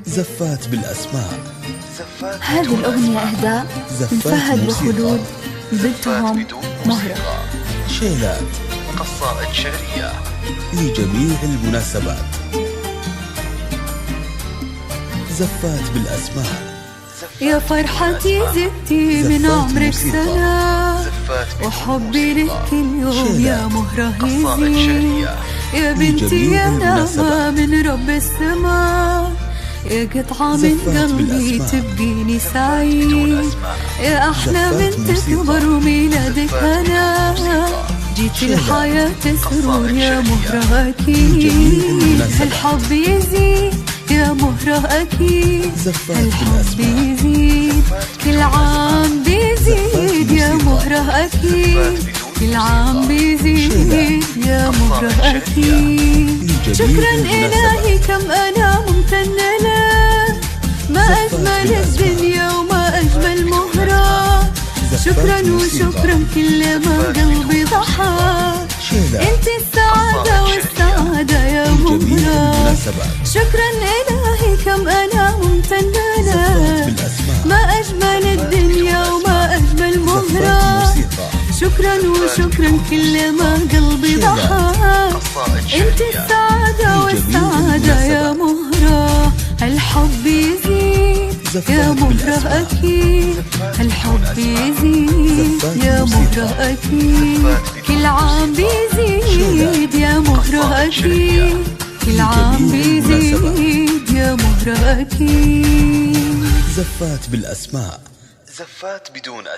زفات بالأسماء. هذه الأغنية إهداء من فهد وخلود بنتهم مهرة. شيلات قصائد شعرية لجميع المناسبات. زفات بالأسماء. يا فرحتي زدتي من عمرك سنة، وحبي لك كل يوم يا مهرة يزيد. يا بنتي يا نعمة من رب السماء، يا قطعة من قلبي تبقيني سعيد. يا أحلى بنت تكبر وميلادك أنا، جيت الحياة سرور يا مهرة أكيد. الحب يزيد يا مهرة أكيد، الحب يزيد كل عام بيزيد يا مهرة أكيد، كل عام بيزيد يا مهرة أكيد. شكرا إلهي كم أنا ممتنة لك، ما أجمل الدنيا وما أجمل مهرة. شكرا وشكرا كل ما قلبي ضحك، انت السعادة والسعادة يا مهرة. شكرا إلهي كم أنا ممتنة لك، ما أجمل الدنيا وما أجمل مهرة. شكرا وشكرا كل ما قلبي ضحك، انت السعادة والسعادة يا مهرة. الحب يزيد يا مهرة أكيد، الحب يزيد يا مهرة أكيد، كل عام بيزيد يا مهرة أكيد، كل عام بيزيد يا مهرة أكيد. زفات بالأسماء. زفات بدون